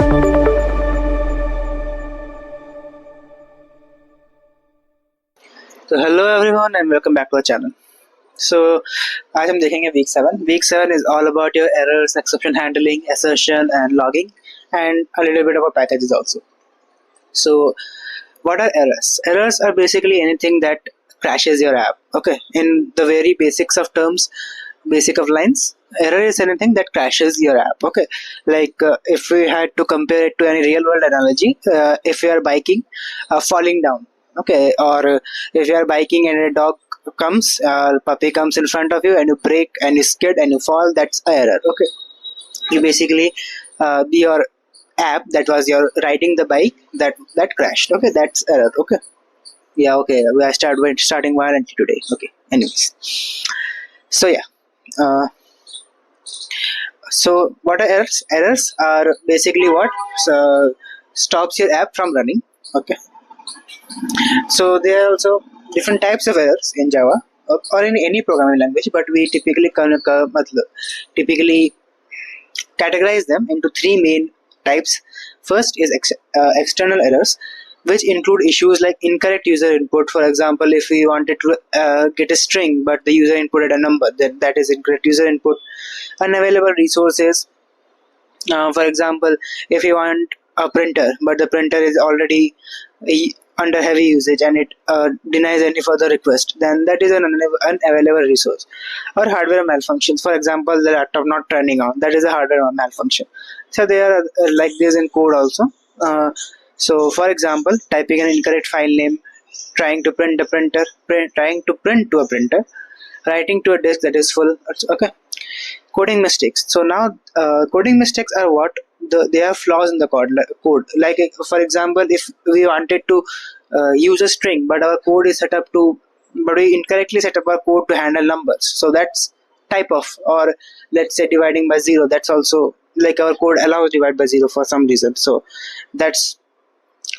So hello everyone and welcome back to our channel. So आज हम देखेंगे week 7. Week 7 is all about your errors, exception handling, assertion and logging, and a little bit about packages also. So what are errors? Errors are basically anything that crashes your app. Okay, in the very basics of terms, basic of lines, error is anything that crashes your app. Okay, like if we had to compare it to any real world analogy, if you are biking, falling down, okay, or if you are biking and a dog comes, puppy comes in front of you and you brake and you skid and you fall, that's a error. Okay, you basically your app that was your riding the bike that crashed. Okay, that's error. Okay, yeah, okay, we are starting violently today. Okay, anyways, so yeah, so what are errors? Errors are basically what stops your app from running. Okay, so there are also different types of errors in Java or in any programming language, but we typically categorize them into three main types. First is external errors, which include issues like incorrect user input. For example, if we wanted to get a string but the user inputted a number, that is incorrect user input. Unavailable resources, for example, if you want a printer but the printer is already under heavy usage and it denies any further request, then that is an unavailable resource. Or hardware malfunctions, for example, the laptop not turning on, that is a hardware malfunction. So they are like this in code also. So for example, typing an incorrect file name, trying to print to a printer, writing to a disk that is full. Okay, coding mistakes. So now coding mistakes are what they are flaws in the code. Like for example, if we wanted to use a string but our code is set up to, but we incorrectly set up our code to handle numbers, so that's type of. Or let's say dividing by zero, that's also like our code allows divide by zero for some reason, so that's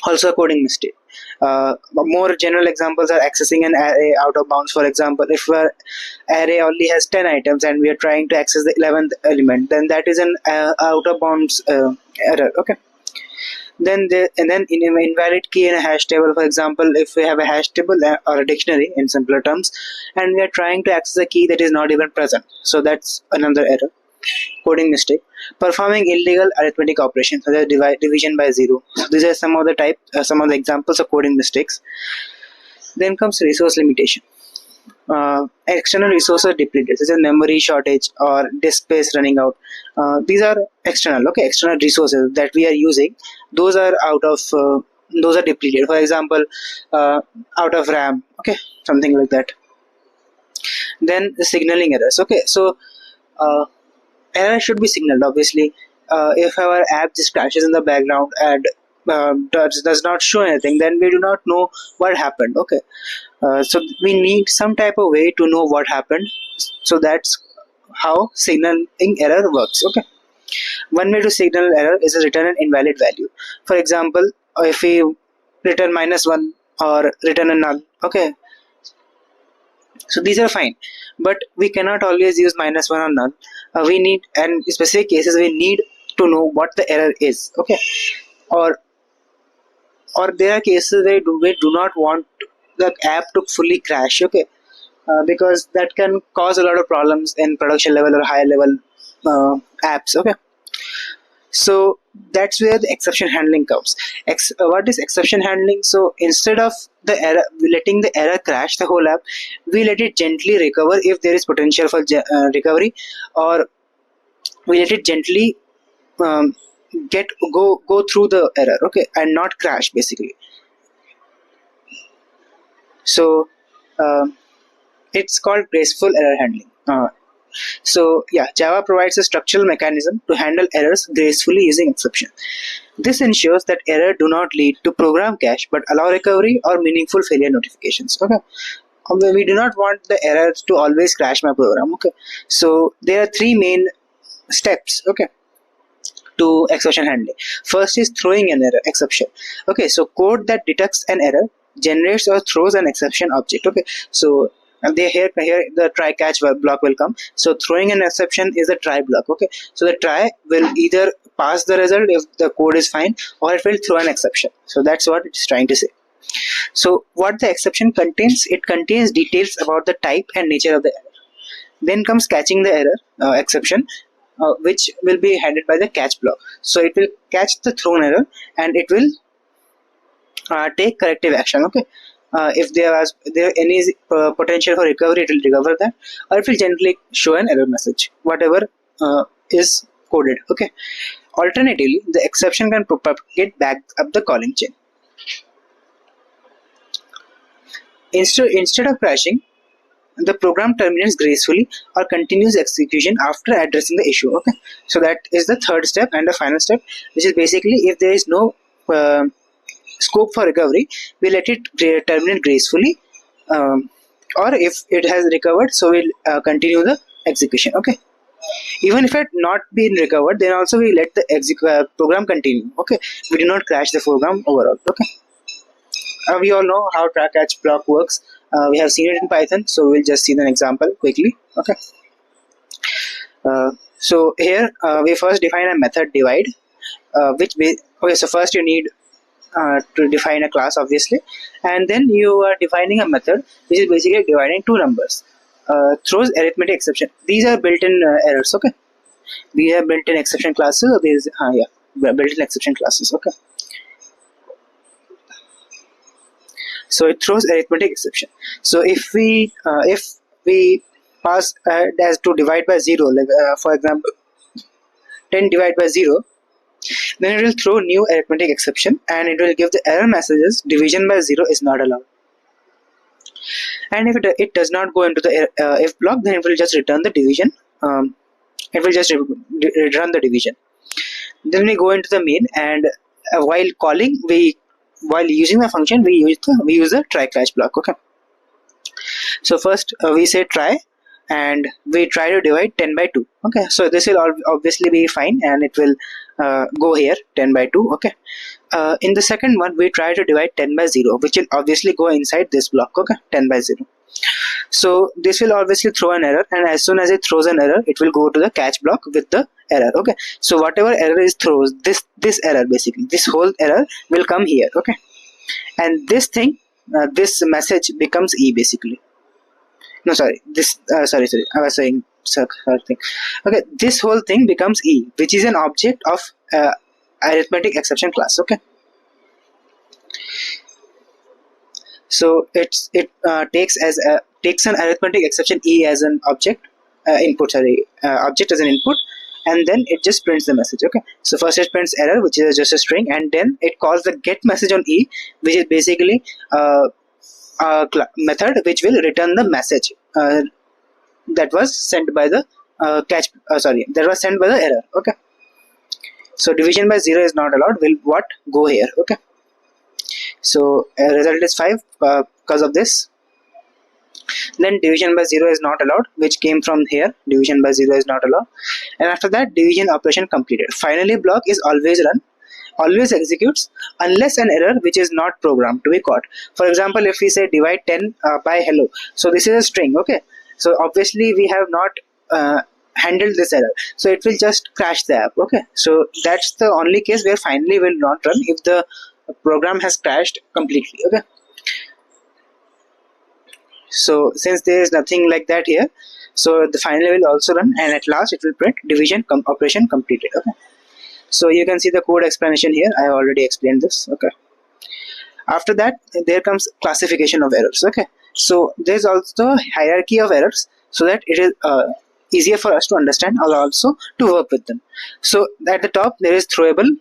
also a coding mistake. More general examples are accessing an array out of bounds. For example, if our array only has 10 items and we are trying to access the 11th element, then that is an out of bounds error. Okay, then invalid key in a hash table. For example, if we have a hash table or a dictionary in simpler terms and we are trying to access a key that is not even present, so that's another error, coding mistake. Performing illegal arithmetic operations such as division by zero. So these are some of the examples of coding mistakes. Then comes resource limitation. External resources depleted, such as memory shortage or disk space running out. These are external. Okay, external resources that we are using, those are those are depleted. For example, out of RAM. Okay, something like that. Then the signaling errors. Okay, so error should be signaled, obviously. If our app just crashes in the background and does not show anything, then we do not know what happened. Okay, so we need some type of way to know what happened. So that's how signaling error works. Okay, one way to signal error is to return an invalid value. For example, if we return -1 or return a null. Okay, so these are fine, but we cannot always use -1 or null. We need, and in specific cases, we need to know what the error is. Okay, or there are cases where we do not want the app to fully crash. Okay, because that can cause a lot of problems in production level or high level apps. Okay, so that's where the exception handling comes. What is exception handling? So instead of the error letting the error crash the whole app, we let it gently recover if there is potential for recovery, or we let it gently um, go through the error. Okay, and not crash basically. So it's called graceful error handling. So yeah, Java provides a structural mechanism to handle errors gracefully using exception. This ensures that error do not lead to program crash but allow recovery or meaningful failure notifications. Okay, we do not want the errors to always crash my program. Okay, so there are three main steps. Okay, to exception handling. First is throwing an error exception. Okay, so code that detects an error generates or throws an exception object. Okay, so and here the try catch block will come. So throwing an exception is the try block. Okay, so the try will either pass the result if the code is fine, or it will throw an exception. So that's what it's trying to say. So what the exception contains, it contains details about the type and nature of the error. Then comes catching the error exception, which will be handled by the catch block. So it will catch the thrown error and it will take corrective action. Okay, if there any potential for recovery, it will recover that, or it will generally show an error message, whatever is coded. Okay. Alternatively, the exception can propagate back up the calling chain. Instead of crashing, the program terminates gracefully or continues execution after addressing the issue. Okay, so that is the third step and the final step, which is basically if there is no scope for recovery, we let it terminate gracefully, or if it has recovered, so we'll continue the execution. Okay, even if it had not been recovered, then also we let the program continue. Okay, we do not crash the program overall. Okay. We all know how try catch block works. We have seen it in Python, so we'll just see an example quickly. Okay. So here we first define a method divide, okay. So first you need to define a class, obviously, and then you are defining a method which is basically dividing two numbers. Throws arithmetic exception. These are built-in errors. Okay. We have built-in exception classes. These built-in exception classes. Okay. So it throws arithmetic exception. So if we pass as to divide by 0, like for example 10 divided by 0, then it will throw new arithmetic exception and it will give the error messages division by 0 is not allowed. And if it does not go into the if block, then it will just return the division. It will just return the division. Then we go into the main, and while using the function, we use the try catch block. Okay. So first we say try, and we try to divide 10 by 2. Okay. So this will obviously be fine, and it will go here 10 by 2. Okay. In the second one, we try to divide 10 by 0, which will obviously go inside this block. Okay. 10 by 0. So this will obviously throw an error, and as soon as it throws an error, it will go to the catch block with the error. Okay. So whatever error is throws, this error, basically this whole error will come here. Okay. And this thing, this message becomes E basically. No, sorry, this sorry, I was saying thing. Okay, this whole thing becomes E, which is an object of arithmetic exception class. Okay. So it takes an arithmetic exception E as an object object as an input, and then it just prints the message. Okay. So first it prints error, which is just a string, and then it calls the get message on E, which is basically a method which will return the message that was sent by the that was sent by the error. Okay. So division by 0 is not allowed. Will go here. Okay. So result is 5 because of this. Then division by 0 is not allowed, which came from here. Division by 0 is not allowed, and after that, division operation completed. Finally, block is always run, always executes unless an error which is not programmed to be caught. For example, if we say divide 10 by hello, so this is a string. Okay, so obviously we have not handled this error, so it will just crash the app. Okay, so that's the only case where finally will not run if the program has crashed completely. Okay. So since there is nothing like that here, so the finally will also run, and at last it will print division operation completed. Okay. So you can see the code explanation here. I have already explained this. Okay. After that, there comes classification of errors. Okay. So there is also hierarchy of errors, so that it is easier for us to understand or also to work with them. So at the top there is throwable,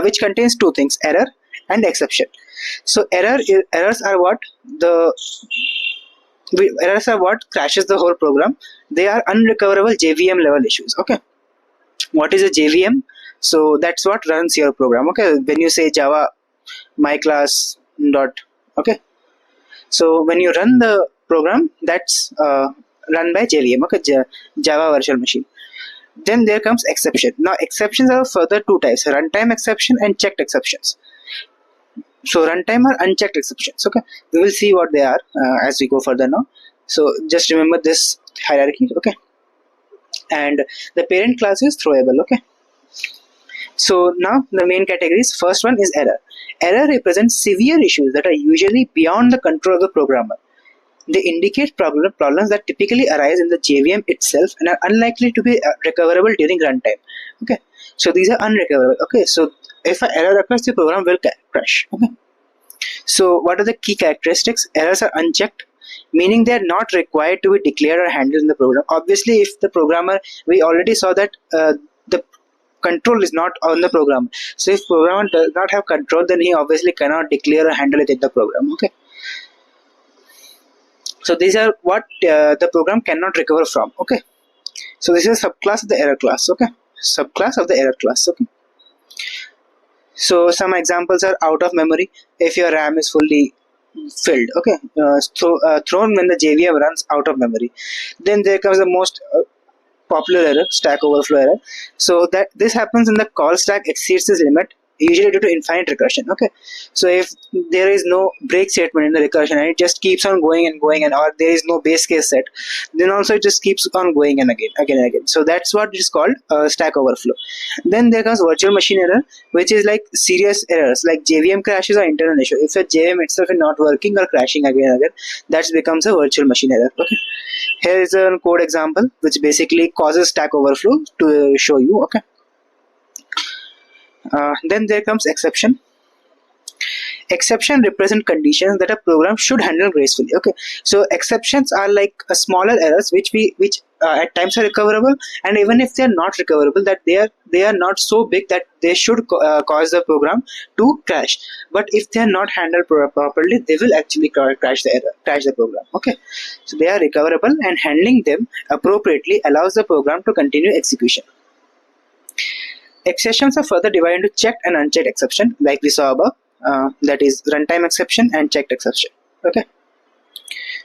which contains two things: error and exception. So errors are what crashes the whole program. They are unrecoverable JVM level issues. Okay. What is a JVM? So that's what runs your program. Okay. When you say Java my class dot, okay, so when you run the program, that's run by JVM. Okay. Java virtual machine. Then there comes exception. Now exceptions are further two types: runtime exception and checked exceptions. So runtime are unchecked exceptions. Okay, we will see what they are as we go further now. So just remember this hierarchy. Okay, and the parent class is throwable. Okay, So now the main categories. First one is error. Error represents severe issues that are usually beyond the control of the programmer. They indicate problems that typically arise in the JVM itself and are unlikely to be recoverable during runtime. Okay, so these are unrecoverable. Okay, so if an error occurs, the program will crash. Okay, so what are the key characteristics? Errors are unchecked, meaning they are not required to be declared or handled in the program. Obviously, if the programmer, we already saw that the control is not on the programmer. So if programmer does not have control, then he obviously cannot declare or handle it in the program. Okay, so these are what the program cannot recover from. Okay, so this is a subclass of the error class. Okay, subclass of the error class. Okay, so some examples are out of memory. If your RAM is fully filled, okay, thrown when the JVM runs out of memory. Then there comes the most popular error, stack overflow error. So that this happens when the call stack exceeds its limit, usually due to infinite recursion. Okay, so if there is no break statement in the recursion and it just keeps on going and going, and or there is no base case set, then also it just keeps on going and again. So that's what is called stack overflow. Then there comes virtual machine error, which is like serious errors like JVM crashes or internal issue. If a JVM itself is not working or crashing again, that becomes a virtual machine error. Okay, here is a code example which basically causes stack overflow to show you. Okay, then there comes exception. Exception represent conditions that a program should handle gracefully. Okay, so exceptions are like smaller errors which at times are recoverable, and even if they are not recoverable, that they are not so big that they should cause the program to crash. But if they are not handled properly, they will actually crash the program. Okay, so they are recoverable, and handling them appropriately allows the program to continue execution. Exceptions are further divided into checked and unchecked exception, like we saw above. That is runtime exception and checked exception. Okay,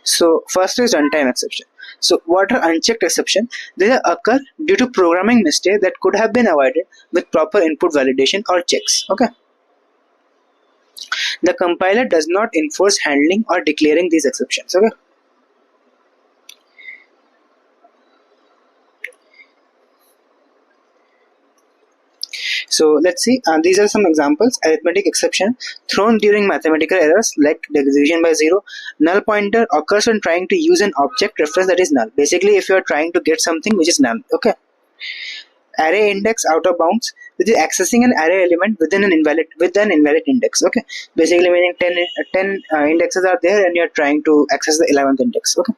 so first is runtime exception. So what are unchecked exception? They occur due to programming mistake that could have been avoided with proper input validation or checks. Okay, the compiler does not enforce handling or declaring these exceptions. Okay, so let's see. These are some examples. Arithmetic exception thrown during mathematical errors like division by zero. Null pointer occurs when trying to use an object reference that is null. Basically, if you are trying to get something which is null. Okay. Array index out of bounds, which is accessing an array element with an invalid index. Okay. Basically meaning 10 indexes are there and you are trying to access the 11th index. Okay.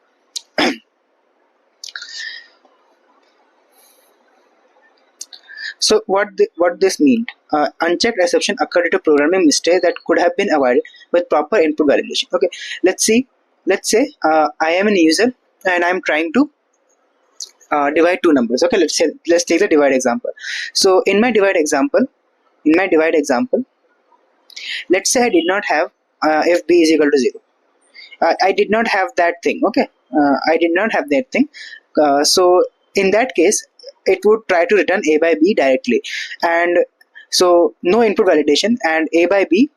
So what this means? Unchecked exception occurred due to programming mistake that could have been avoided with proper input validation. Okay, let's see. Let's say I am a user and I'm trying to divide two numbers. Okay, let's take the divide example. So in my divide example, let's say I did not have if b is equal to 0. I did not have that thing. Okay, I did not have that thing. So in that case, it would try to return a by b directly, and so no input validation, and a by b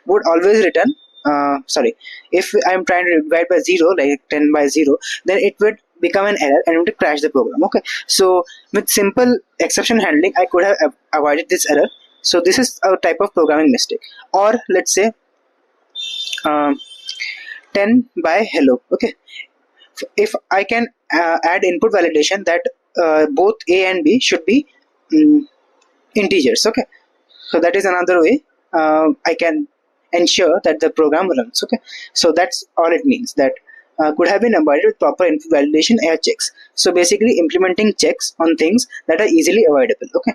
would always return if I'm trying to divide by 0, like 10 by 0, then it would become an error and it would crash the program. Okay, so with simple exception handling I could have avoided this error. So this is a type of programming mistake. Or let's say 10 by hello. Okay, if I can add input validation that both a and b should be integers. Okay, so that is another way I can ensure that the program runs. Okay, so that's all it means, that could have been avoided with proper input validation or checks. So basically implementing checks on things that are easily avoidable. Okay,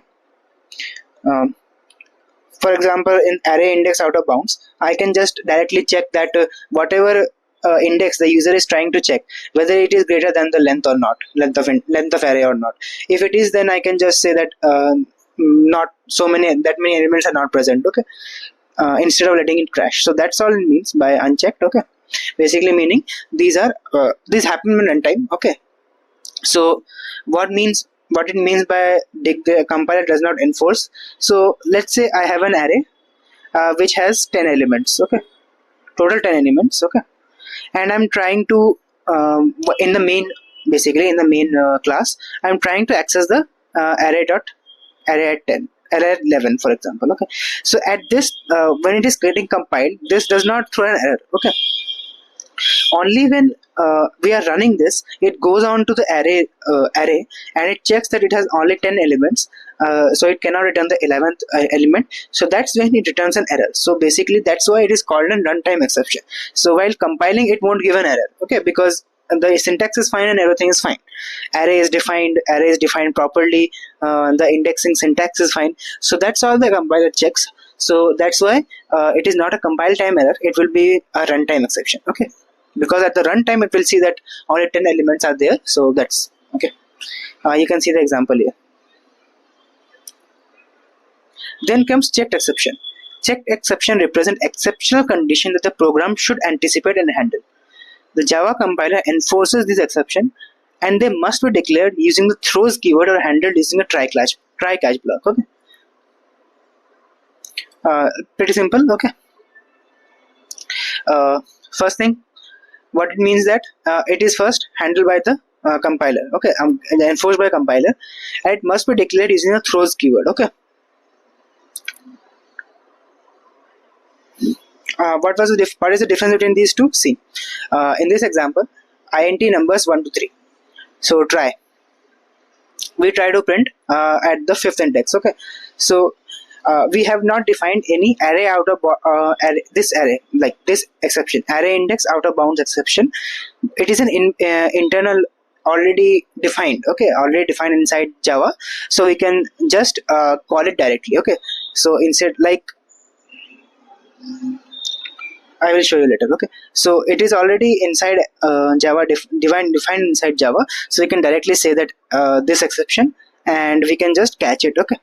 for example, in array index out of bounds, I can just directly check that whatever index the user is trying to check, whether it is greater than the length or not, length of array or not. If it is, then I can just say that not that many elements are not present. Okay, instead of letting it crash. So that's all it means by unchecked. Okay, basically meaning these happen in runtime. Okay, so what it means by the compiler does not enforce. So let's say I have an array which has 10 elements. Okay, total 10 elements. Okay, and I'm trying to in the main class I'm trying to access the array at 10. error 11 for example. Okay, so at this when it is getting compiled, this does not throw an error. Okay, only when we are running this, it goes on to the array and it checks that it has only 10 elements, so it cannot return the 11th element. So that's when it returns an error. So basically that's why it is called a runtime exception. So while compiling, it won't give an error. Okay, because the syntax is fine and everything is fine. Array is defined properly, the indexing syntax is fine. So that's all the compiler checks. So that's why it is not a compile time error, it will be a runtime exception. Okay, because at the runtime it will see that only 10 elements are there. So that's okay. You can see the example here. Then comes checked exception. Checked exception represent exceptional condition that the program should anticipate and handle. The Java compiler enforces this exception, and they must be declared using the throws keyword or handled using a try-catch block. Okay, pretty simple. Okay, first thing, what it means that it is first handled by the compiler. Okay, enforced by compiler, and it must be declared using a throws keyword. Okay. What is the difference between these two? See, in this example, int numbers 1 to 3. So we try to print at the 5th index. Okay, so we have not defined any array out of this array, like this exception, array index out of bounds exception. It is an internal already defined. Okay, already defined inside Java, so we can just call it directly. Okay, so instead, like, I will show you later. Okay, so it is already inside Java, defined inside Java, so we can directly say that this exception, and we can just catch it. Okay,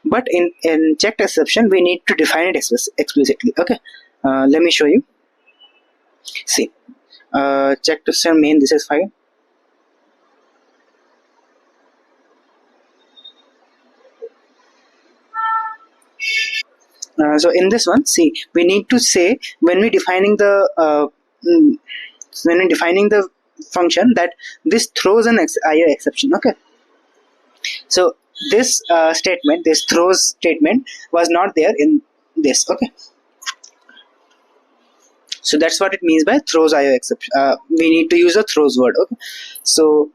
but in checked exception, we need to define it explicitly. Okay, let me show you. See, checked exception main, this is fine. So in this one, see, we need to say when we defining the function that this throws an IO exception. Okay, so this statement, this throws statement, was not there in this. Okay, so that's what it means by throws IO exception. We need to use a throws word. Okay, so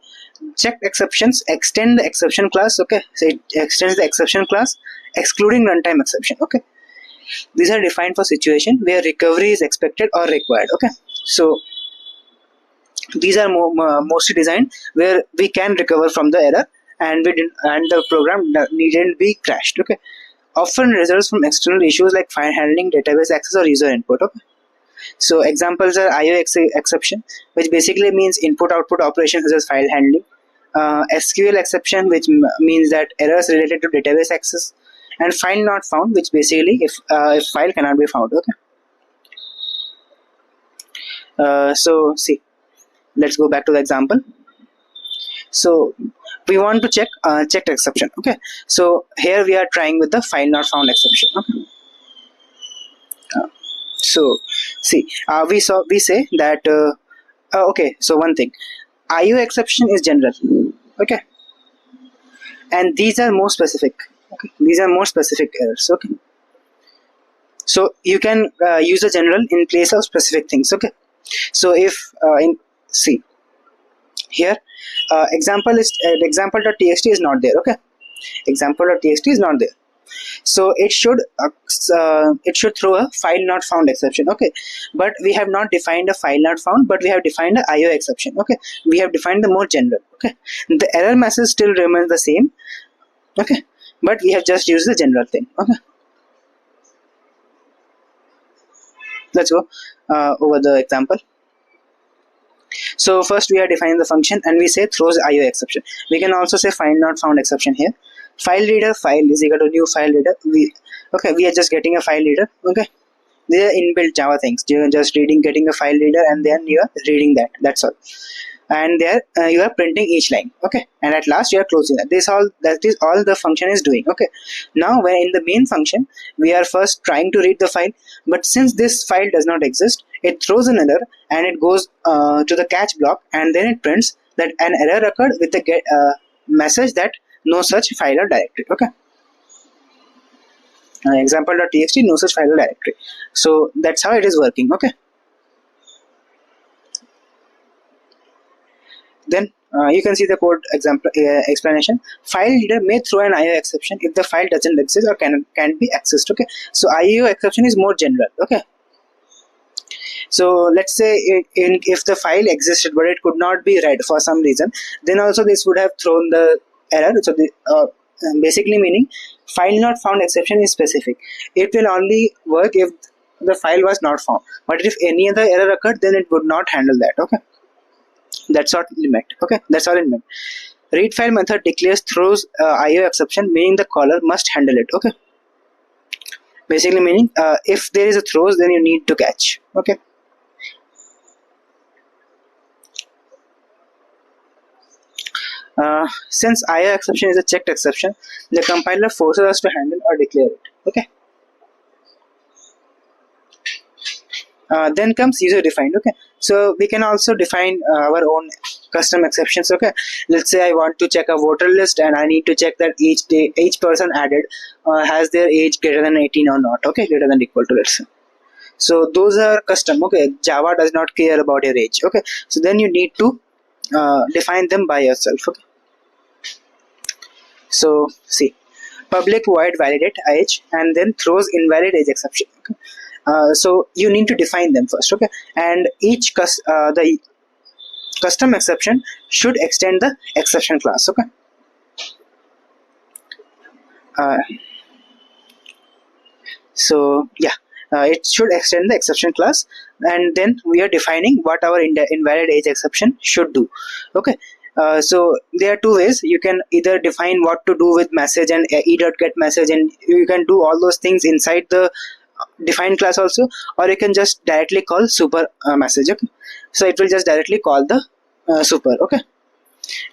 checked exceptions extend the exception class. Okay, so it extends the exception class excluding runtime exception. Okay, these are defined for situation where recovery is expected or required. Okay, so these are mostly designed where we can recover from the error, and the program needn't be crashed. Okay, often results from external issues like file handling, database access, or user input. Okay, so examples are IO exception, which basically means input output operations such as file handling. SQL exception, which means that errors related to database access, and file not found, which basically if file cannot be found. Okay, so see, let's go back to the example. So we want to check checked exception. Okay, so here we are trying with the file not found exception. Okay, so see, we say that okay, so one thing, IO exception is general. Okay, and these are more specific. Okay, these are more specific errors. Okay, so you can use a general in place of specific things. Okay, so if in see here, example.txt is not there. Okay, example.txt is not there, so it should throw a file not found exception. Okay, but we have not defined a file not found, but we have defined a IO exception. Okay, we have defined the more general. Okay, the error message still remains the same. Okay, but we have just used the general thing. Okay, let's go over the example. So first we are defining the function, and we say throws IO exception. We can also say find not found exception here. File reader file is equal to new file reader. We are just getting a file reader. Okay, they are inbuilt Java things. You are just getting a file reader, and then you are reading that. That's all. And there you are printing each line. Okay, and at last you are closing that. That is all the function is doing. Okay, now when in the main function we are first trying to read the file, but since this file does not exist, it throws an error and it goes to the catch block, and then it prints that an error occurred with the message that no such file or directory. Okay, example.txt, no such file or directory. So that's how it is working. Okay. Then you can see the code example explanation. File reader may throw an IO exception if the file doesn't exist or can be accessed. Okay. So IO exception is more general. Okay. So let's say if the file existed but it could not be read for some reason, then also this would have thrown the error. So basically meaning file not found exception is specific. It will only work if the file was not found, but if any other error occurred, then it would not handle that. Okay, that's what it meant. Okay, that's all it meant. Read file method declares throws IO exception, meaning the caller must handle it. Okay, basically meaning if there is a throws, then you need to catch. Okay. Since IO exception is a checked exception, the compiler forces us to handle or declare it. Okay. Then comes user defined. Okay, so we can also define our own custom exceptions. Okay, let's say I want to check a voter list and I need to check that each person added has their age greater than 18 or not. Okay, greater than or equal to, let's say. So those are custom. Okay, Java does not care about your age. Okay, so then you need to define them by yourself. Okay. So see, public void validate age and then throws invalid age exception. Okay. So you need to define them first. Okay, and each the custom exception should extend the exception class. Okay. So yeah, it should extend the exception class, and then we are defining what our invalid age exception should do. Okay. So there are two ways. You can either define what to do with message and e.get message, and you can do all those things inside the defined class also, or you can just directly call super message. Okay, so it will just directly call the super. Okay,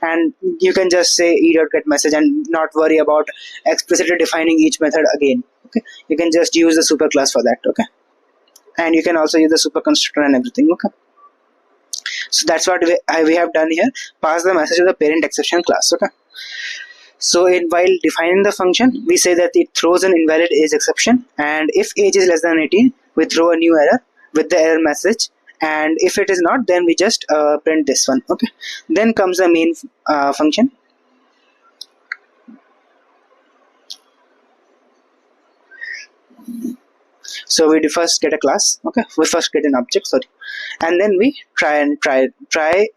and you can just say e.get message and not worry about explicitly defining each method again. Okay, you can just use the super class for that. Okay, and you can also use the super constructor and everything. Okay, so that's what we have done here. Pass the message to the parent exception class. Okay, so while defining the function, we say that it throws an invalid age exception, and if age is less than 18, we throw a new error with the error message, and if it is not, then we just print this one. Okay, then comes the main function. So we first get a class. Okay, we first get an object, sorry, and then we try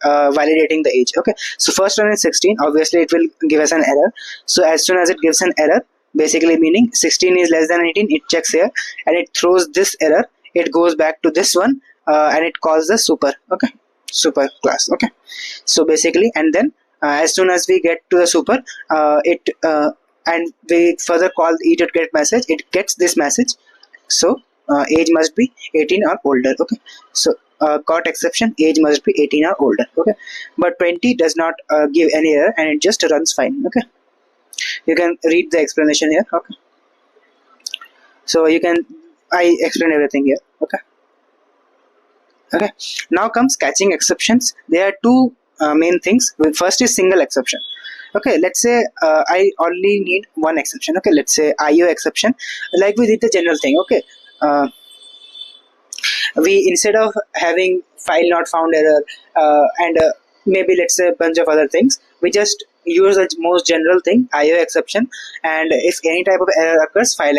validating the age. Okay, so first one is 16. Obviously it will give us an error. So as soon as it gives an error, basically meaning 16 is less than 18, it checks here and it throws this error. It goes back to this one and it calls the super. Okay, super class. Okay, so basically, and then as soon as we get to the super, and we further call e.get message, it gets this message. So age must be 18 or older. Okay, so caught exception, age must be 18 or older. Okay, but 20 does not give any error and it just runs fine. Okay, you can read the explanation here. Okay, so I explain everything here. Okay. Okay, now comes catching exceptions. There are two main things. First is single exception. Okay, let's say I only need one exception. Okay, let's say IO exception, like we did the general thing. Okay, we, instead of having file not found error and maybe let's say a bunch of other things, we just use the most general thing, IO exception, and if any type of error occurs, file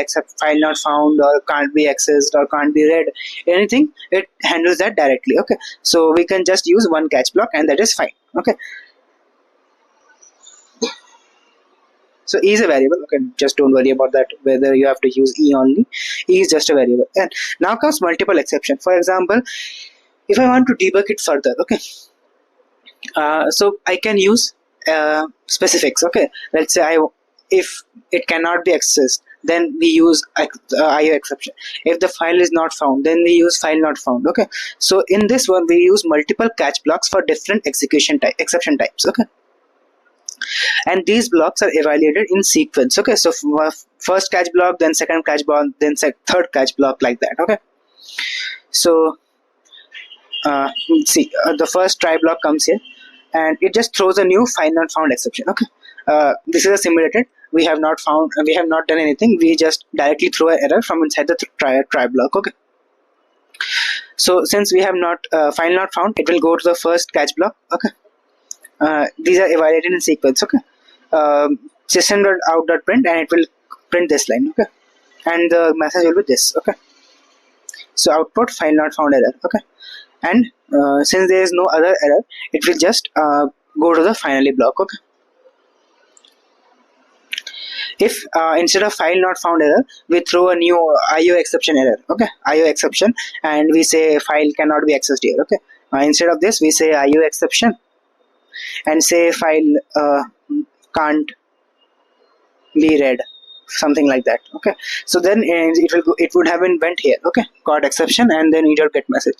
not found or can't be accessed or can't be read, anything, it handles that directly. Okay, so we can just use one catch block and that is fine. Okay, so E is a variable. Okay, just don't worry about that, whether you have to use E only. E is just a variable. And now comes multiple exception. For example, if I want to debug it further, okay, so I can use specifics. Okay, let's say if it cannot be accessed, then we use IO exception. If the file is not found, then we use file not found. Okay, so in this one we use multiple catch blocks for different execution exception types. Okay, and these blocks are evaluated in sequence. Okay, so first catch block, then second catch block, then third catch block, like that. Okay, so see, the first try block comes here and it just throws a new file not found exception. Okay, this is a simulated, we have not found, we have not done anything, we just directly throw an error from inside the try block. Okay, so since we have not file not found, it will go to the first catch block. Okay, these are evaluated in sequence. Okay, system.out.print, and it will print this line. Okay, and the message will be this. Okay, so output file not found error. Okay, and since there is no other error, it will just go to the finally block. Okay, if instead of file not found error, we throw a new IO exception error. Okay, IO exception, and we say file cannot be accessed here. Okay, instead of this, we say IO exception and say file can't be read, something like that. Okay, so then it would have been went here. Okay, got exception, and then error get message.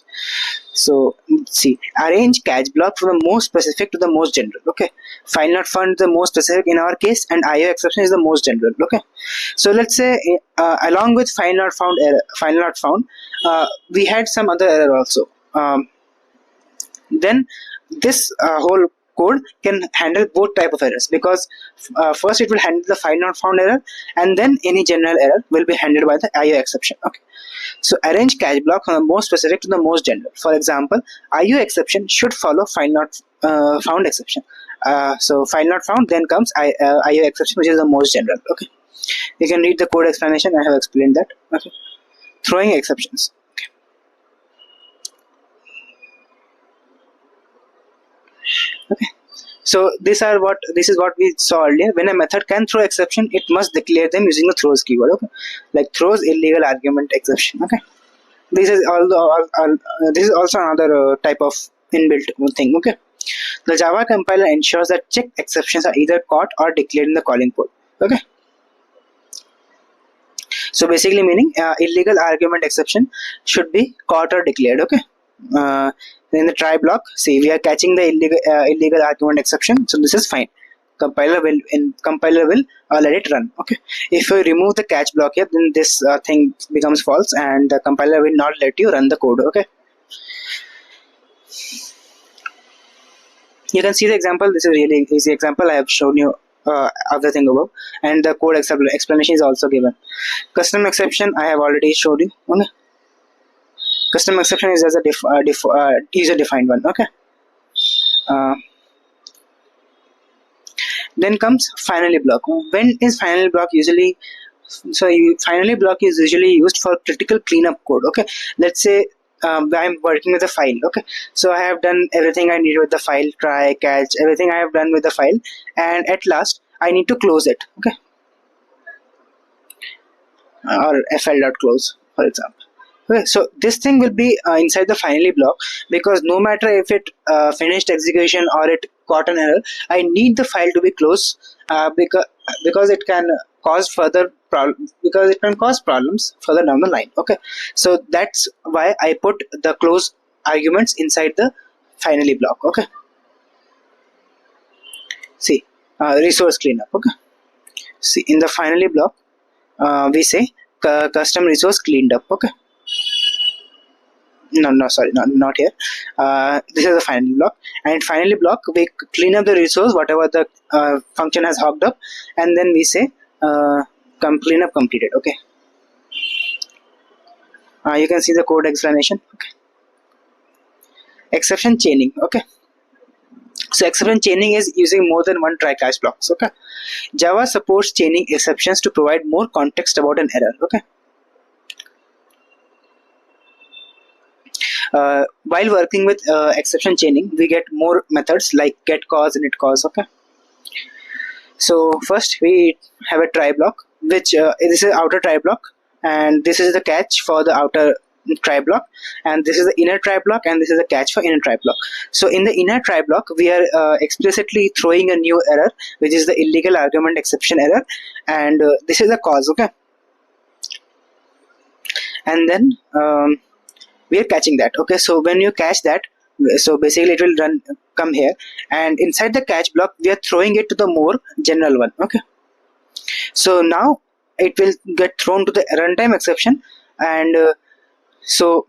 So see, arrange catch block from the most specific to the most general. Okay, file not found is the most specific in our case, and IO exception is the most general. Okay, so let's say along with file not found error, we had some other error also. Then this whole code can handle both type of errors, because first it will handle the file not found error, and then any general error will be handled by the IO exception. Okay, so arrange catch block from the most specific to the most general. For example, IO exception should follow file not found exception. So file not found, then comes IO exception, which is the most general. Okay, you can read the code explanation. I have explained that. Okay, throwing exceptions. Okay, so this is what we saw earlier. When a method can throw exception, it must declare them using the throws keyword. Okay, like throws illegal argument exception. Okay, this is this is also another type of inbuilt thing. Okay, the Java compiler ensures that checked exceptions are either caught or declared in the calling code. Okay, so basically meaning illegal argument exception should be caught or declared. Okay, in the try block, see, we are catching the illegal argument exception, so this is fine. Compiler will let it run. Okay, if you remove the catch block here, then this thing becomes false, and the compiler will not let you run the code. Okay, you can see the example. This is really easy example. I have shown you other thing above, and the code explanation is also given. Custom exception I have already showed you. Okay, custom exception is as a user defined one. Okay, then comes finally block. When is finally block usually? So finally block is usually used for critical cleanup code. Okay, let's say I'm working with a file. Okay, so I have done everything I need with the file, try, catch, everything I have done with the file, and at last I need to close it. Okay, or fl.close, for example. Okay, so this thing will be inside the finally block, because no matter if it finished execution or it got an error, I need the file to be closed, because it can cause problems further down the line. Okay, so that's why I put the close arguments inside the finally block. Okay, see, resource cleanup. Okay, see, in the finally block we say custom resource cleaned up. Okay, no, sorry, not here. This is the finally block, and finally block we clean up the resource whatever the function has hogged up, and then we say cleanup completed. Okay, you can see the code explanation. Okay, exception chaining. Okay, so exception chaining is using more than one try catch blocks. Okay, Java supports chaining exceptions to provide more context about an error. Okay, while working with exception chaining, we get more methods like get cause and it cause. Okay, so first we have a try block, which this is outer try block, and this is the catch for the outer try block, and this is the inner try block, and this is the catch for inner try block. So in the inner try block, we are explicitly throwing a new error, which is the illegal argument exception error, and this is the cause. Okay, and then we are catching that. Okay, so when you catch that, so basically it will come here, and inside the catch block we are throwing it to the more general one. Okay, so now it will get thrown to the runtime exception, and so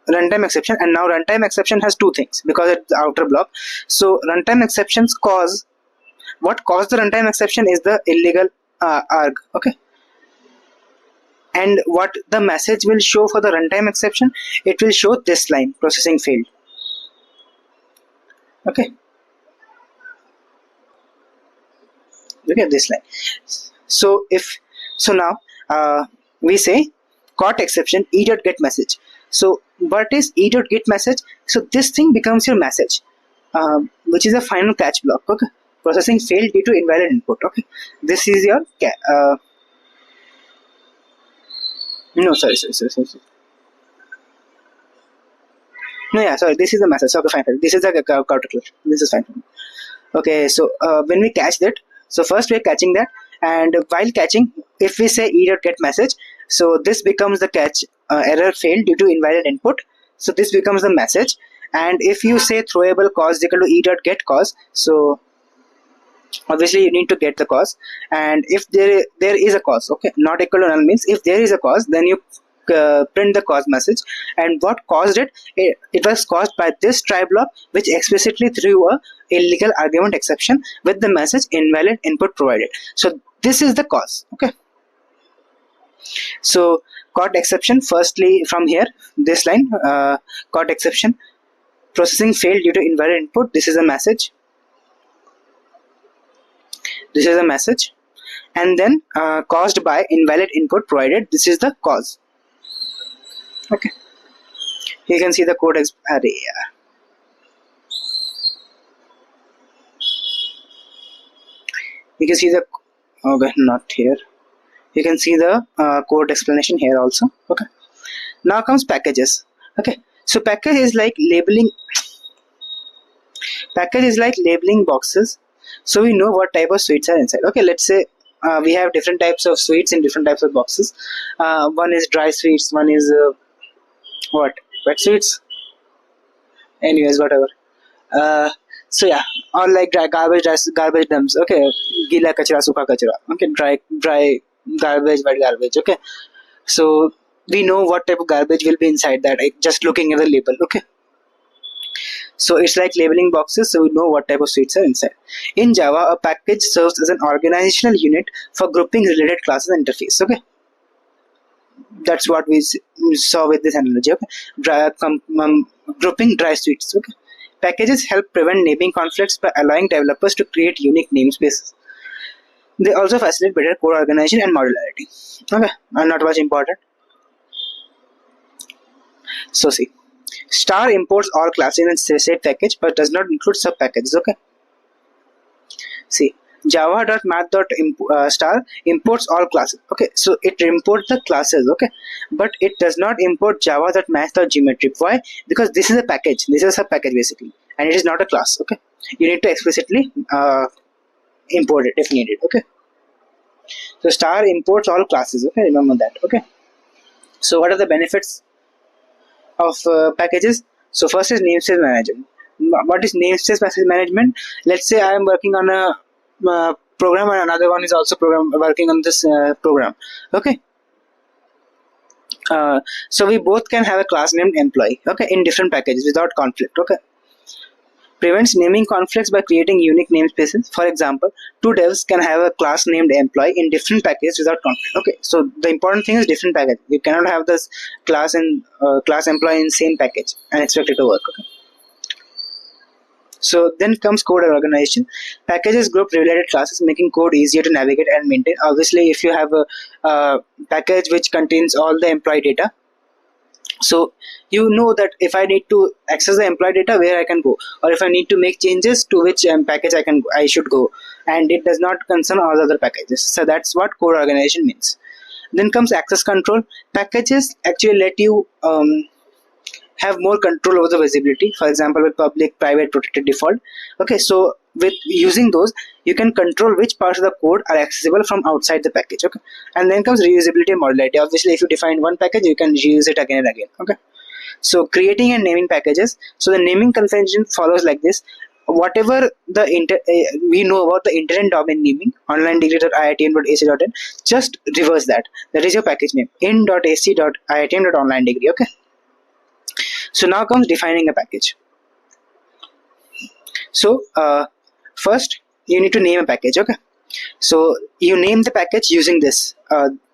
runtime exception, and now runtime exception has two things because it's the outer block. So runtime exceptions cause what caused the runtime exception is the illegal arg. Okay, and what the message will show for the runtime exception, it will show this line, processing failed. Okay, look at this line. So if so now we say caught exception e dot get message. So what is e dot get message? So this thing becomes your message, which is a final catch block. Okay, processing failed due to invalid input. Okay, this is your no, sorry. No, yeah, sorry. This is the message. Okay, fine. This is the counter. This is fine. Okay, so when we catch that, so first we're catching that, and while catching, if we say e dot get message, so this becomes the catch, error failed due to invalid input. So this becomes the message, and if you say throwable cause is equal to e dot get cause, so obviously you need to get the cause, and if there is a cause, okay, not equal to null means if there is a cause, then you print the cause message, and what caused it was caused by this try block, which explicitly threw a illegal argument exception with the message invalid input provided. So this is the cause. Okay, so caught exception, firstly from here, this line, caught exception, processing failed due to invalid input, this is a message, and then caused by invalid input provided, this is the cause. Okay, you can see the code array. You can see the, okay, not here, you can see the code explanation here also. Okay, now comes packages. Okay, so package is like labeling boxes, so we know what type of sweets are inside. Okay, let's say we have different types of sweets in different types of boxes. One is dry sweets, one is what, wet sweets, anyways, whatever. So yeah, or like garbage dumps. Okay, gila kachra, sukha kachra. Okay, dry garbage, wet garbage. Okay, so we know what type of garbage will be inside that, just looking at the label. Okay, so it's like labeling boxes, so we know what type of sweets are inside. In Java, a package serves as an organizational unit for grouping related classes and interface. Okay, that's what we saw with this analogy. Okay, grouping dry sweets. Okay, packages help prevent naming conflicts by allowing developers to create unique namespaces. They also facilitate better code organization and modularity. Okay, and not much important. So see, star imports all classes in a set package but does not include sub packages. Okay, see, java.math.star imports all classes. Okay, so it imports the classes. Okay, but it does not import java.math.geometry. Why? Because this is a package, this is a sub package basically, and it is not a class. Okay, you need to explicitly import it if needed. Okay, so star imports all classes. Okay, remember that. Okay, so what are the benefits of packages? So first is namespace management. What is namespace management? Let's say I am working on a program and another one is also working on this program. Okay, so we both can have a class named employee. Okay, in different packages without conflict. Okay, prevents naming conflicts by creating unique namespaces. For example, two devs can have a class named employee in different packages without conflict. Okay, so the important thing is different package. You cannot have this class and class employee in same package and expect it to work. Okay, so then comes code organization. Packages group related classes, making code easier to navigate and maintain. Obviously, if you have a package which contains all the employee data, so you know that if I need to access the employee data, where I can go, or if I need to make changes to which package I should go, and it does not concern all other packages. So that's what code organization means. Then comes access control. Packages actually let you have more control over the visibility. For example, with public, private, protected, default. Okay, so with using those, you can control which parts of the code are accessible from outside the package. Okay, and then comes reusability and modularity. Obviously, if you define one package, you can reuse it again and again. Okay, so creating and naming packages. So the naming convention follows like this. Whatever the we know about the internet domain naming, onlinedegree.iitm.ac.in, just reverse that. That is your package name, in.ac.iitm.onlinedegree. Okay, so now comes defining a package. So first you need to name a package. Okay, so you name the package using this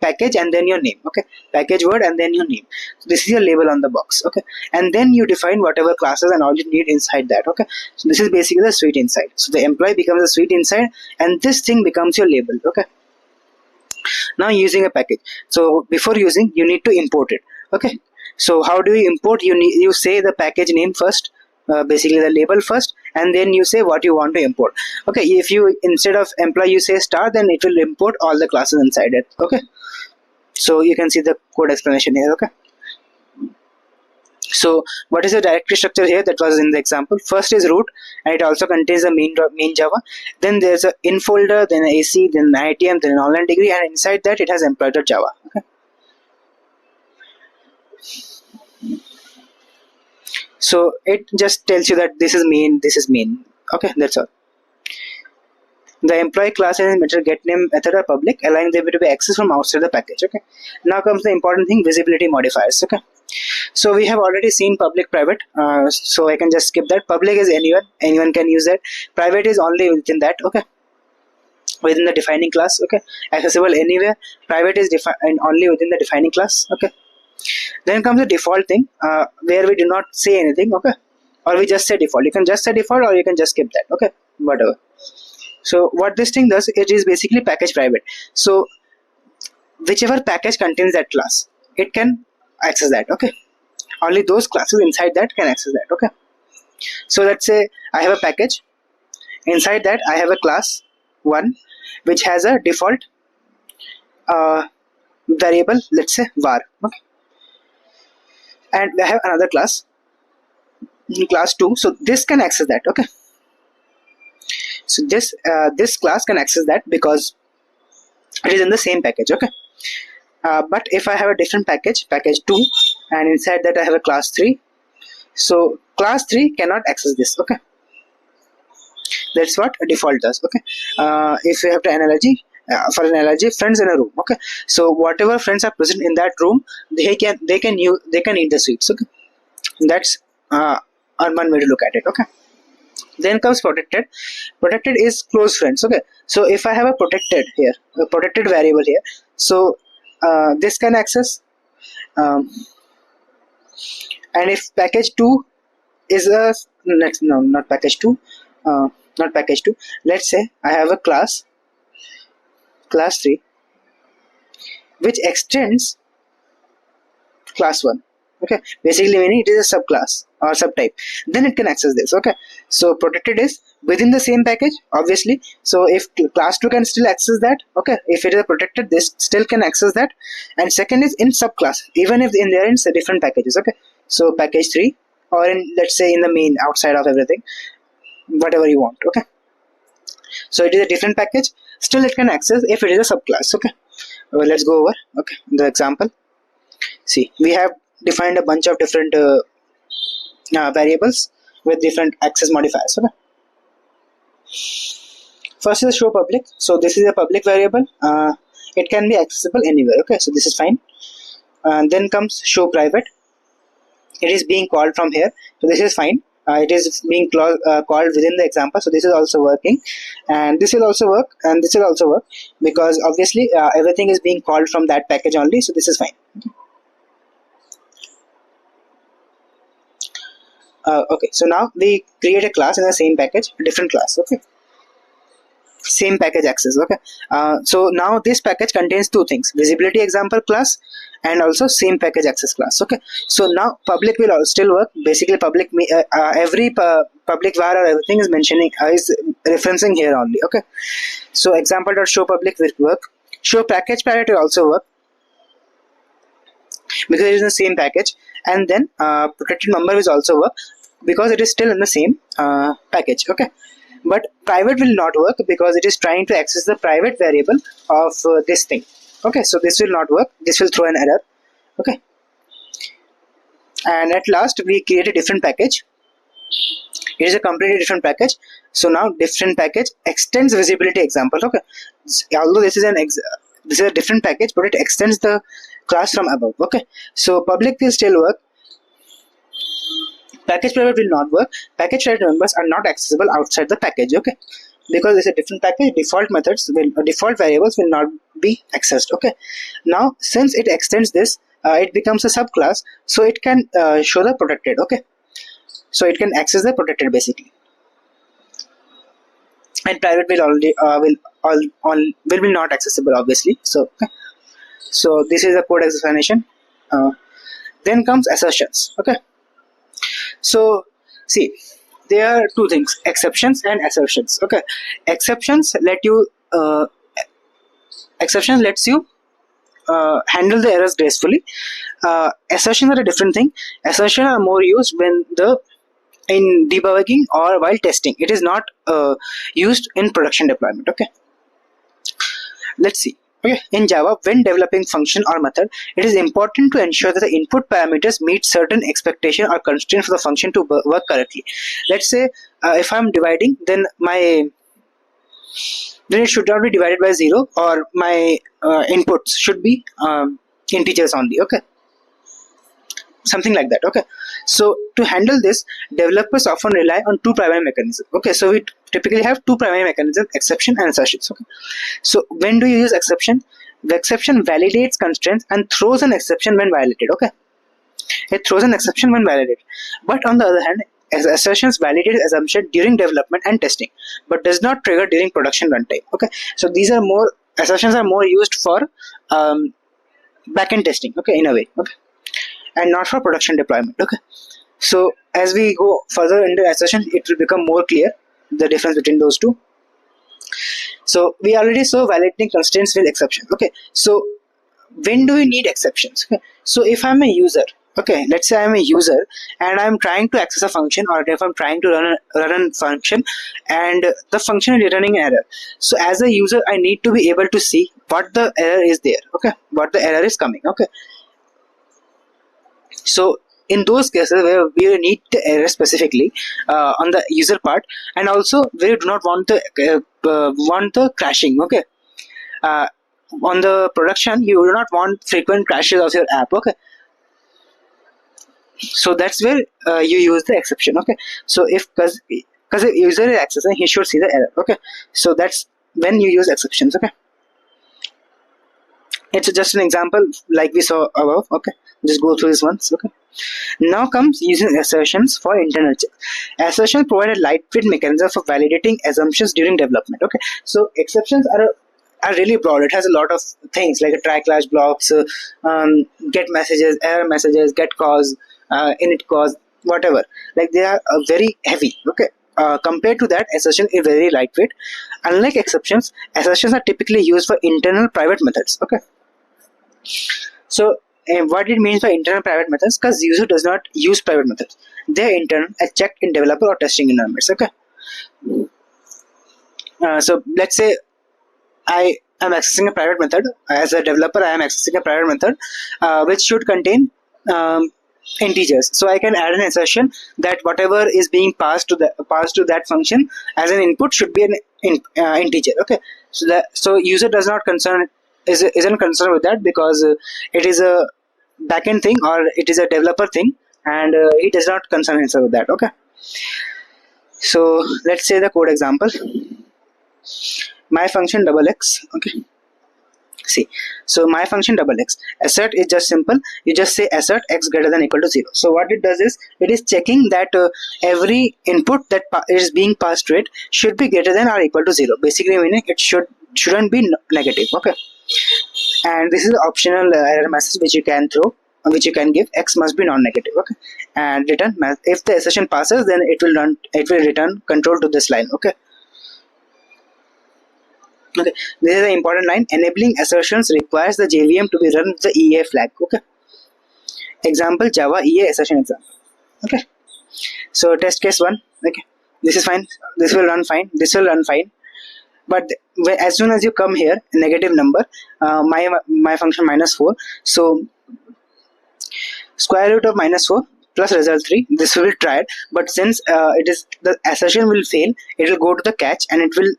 package and then your name. Okay, package word and then your name. So this is your label on the box. Okay, and then you define whatever classes and all you need inside that. Okay, so this is basically the suite inside. So the employee becomes a suite inside, and this thing becomes your label. Okay, now using a package. So before using, you need to import it. Okay, so how do you import? You say the package name first, basically the label first, and then you say what you want to import. Okay, if you instead of employee you say star, then it will import all the classes inside it. Okay, so you can see the code explanation here. Okay, so what is the directory structure here that was in the example? First is root, and it also contains the main Java. Then there's a in folder, then AC, then ITM, then an online degree, and inside that it has employee.java. Okay, so it just tells you that this is main, this is main. Okay, that's all. The employee class and method get name method are public, allowing them to be accessed from outside the package. Okay, now comes the important thing, visibility modifiers. Okay, so we have already seen public, private, so I can just skip that. Public is anyone can use that. Private is only within that. Okay, within the defining class. Okay, accessible anywhere. Private is defined only within the defining class. Okay, then comes the default thing, where we do not say anything. Okay, or we just say default. You can just say default or you can just skip that. Okay, whatever. So what this thing does, it is basically package private. So whichever package contains that class, it can access that. Okay, only those classes inside that can access that. Okay, so let's say I have a package, inside that I have a class 1 which has a default variable, let's say var. Okay, and I have another class 2, so this can access that. Okay, so this class can access that because it is in the same package. Okay, but if I have a different package 2, and inside that I have a class 3, so class 3 cannot access this. Okay, that's what a default does. Okay, if you have to analogy, for an analogy, friends in a room. Okay, so whatever friends are present in that room, they can eat the sweets. Okay, that's one way to look at it. Okay, then comes protected. Protected is close friends. Okay, so if I have a protected here, a protected variable here, so this can access, and if package 2 is a no, not package 2, not package 2, let's say I have a class 3 which extends class 1. Okay, basically meaning it is a subclass or subtype, then it can access this. Okay, so protected is within the same package, obviously. So if class 2 can still access that. Okay, if it is a protected, this still can access that. And second is in subclass, even if in there is different packages. Okay, so package 3, or in, let's say, in the main, outside of everything, whatever you want. Okay, so it is a different package, still it can access if it is a subclass. Okay, well, let's go over. Okay, the example. See, we have defined a bunch of different variables with different access modifiers. Okay, first is show public. So this is a public variable, it can be accessible anywhere. Okay, so this is fine. And then comes show private. It is being called from here, so this is fine. It is being called within the example, so this is also working, and this will also work, and this will also work, because obviously everything is being called from that package only, so this is fine. Okay, so now we create a class in the same package, a different class. Okay, same package access. Okay, so now this package contains two things: visibility example class and also same package access class. Okay, so now public will still work. Basically public, every public var or everything is mentioning, is referencing here only. Okay, so example.show public will work. Show package private will also work because it is in the same package, and then protected member will also work because it is still in the same package. Okay, but private will not work because it is trying to access the private variable of this thing. Okay, so this will not work, this will throw an error. Okay, and at last we create a different package. It is a completely different package. So now different package extends visibility example. Okay, although this is a different package, but it extends the class from above. Okay, so public will still work, package private will not work. Package private members are not accessible outside the package. Okay, because it's a different package, default variables will not be accessed. Okay, now since it extends this, it becomes a subclass, so it can show the protected. Okay, so it can access the protected basically, and private will already will be not accessible obviously. So okay. So this is the code explanation. Then comes assertions. Okay, so see, there are two things: exceptions and assertions. Okay, exceptions let you exception lets you handle the errors gracefully. Assertions are a different thing. Assertions are more used when the in debugging or while testing. It is not used in production deployment. Okay, let's see. Okay, in Java, when developing function or method, it is important to ensure that the input parameters meet certain expectation or constraint for the function to work correctly. Let's say if I'm dividing, then it should not be divided by 0, or my inputs should be integers only. Okay, something like that. Okay, so to handle this, developers often rely on two primary mechanisms. Okay, so we typically have two primary mechanisms: exception and assertions. Okay, so when do you use exception? The exception validates constraints and throws an exception when violated. Okay, it throws an exception when validated. But on the other hand, assertions validate assumption during development and testing, but does not trigger during production runtime. Okay, so these are more assertions are more used for backend testing. Okay, in a way. Okay, and not for production deployment. Okay, so as we go further into assertion, it will become more clear the difference between those two. So we already saw validating constraints with exception. Okay, so when do we need exceptions? Okay, so if I'm a user, okay, let's say I'm a user and I'm trying to access a function, or if I'm trying to run a function and the function is returning an error, so as a user I need to be able to see what the error is there. Okay, what the error is coming. Okay, so in those cases where we need the error specifically on the user part, and also we do not want the crashing. Okay, on the production you do not want frequent crashes of your app. Okay, so that's where you use the exception. Okay, so if because the user is accessing, he should see the error. Okay, so that's when you use exceptions. Okay, it's just an example like we saw above. Okay, just go through this once. Okay, now comes using assertions for internal check. Assertions provide a lightweight mechanism for validating assumptions during development. Okay, so exceptions are really broad. It has a lot of things like a try clash blocks, get messages, error messages, get cause, init cause, whatever. Like they are very heavy. Okay, compared to that, assertion is very lightweight. Unlike exceptions, assertions are typically used for internal private methods. Okay, so what it means by internal private methods, because user does not use private methods, they are internal as checked in developer or testing environments. Okay, so let's say I am accessing a private method. As a developer, I am accessing a private method which should contain integers. So I can add an assertion that whatever is being passed to that function as an input should be an integer. Okay, so user does not isn't concerned with that, because it is a backend thing or it is a developer thing, and he does not concern himself with that. Okay, so let's say the code example. My function double x. Okay, see, so my function double x assert is just simple. You just say assert x greater than equal to 0. So what it does is it is checking that every input that is being passed to it should be greater than or equal to 0, basically meaning it shouldn't be negative. Okay, and this is the optional error message which you can throw, which you can give: x must be non-negative. Okay, and return if the assertion passes, then it will return control to this line. Okay, okay, this is an important line: enabling assertions requires the JVM to be run with the EA flag. Okay, example Java EA assertion example. Okay, so test case 1. Okay, this is fine, this will run fine, this will run fine. But as soon as you come here, negative number, my function -4, so square root of -4 plus result 3, this will try it. But since it is the assertion will fail, it will go to the catch and it will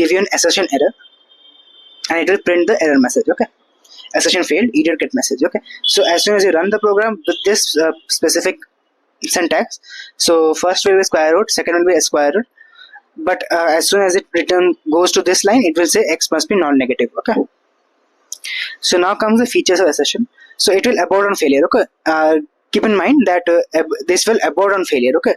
give you an assertion error, and it will print the error message. Okay, assertion failed, idiot get message. Okay, so as soon as you run the program with this specific syntax, so first will be square root, second will be a square root, but as soon as it return goes to this line, it will say X must be non-negative. Okay. So now comes the features of assertion. So it will abort on failure. Okay. Keep in mind that this will abort on failure. Okay.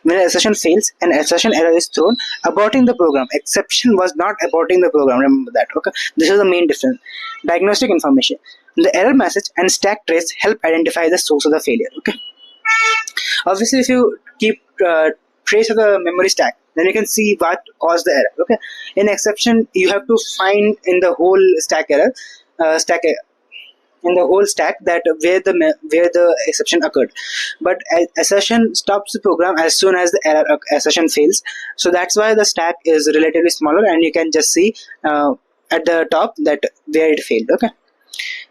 When an assertion fails, an assertion error is thrown, aborting the program. Exception was not aborting the program. Remember that. Okay. This is the main difference. Diagnostic information. The error message and stack trace help identify the source of the failure. Okay. Obviously, if you keep trace of the memory stack, then you can see what caused the error. Okay. In exception, you have to find in the whole stack error, in the whole stack that where the exception occurred. But assertion stops the program as soon as the error assertion fails. So that's why the stack is relatively smaller, and you can just see at the top that where it failed. Okay.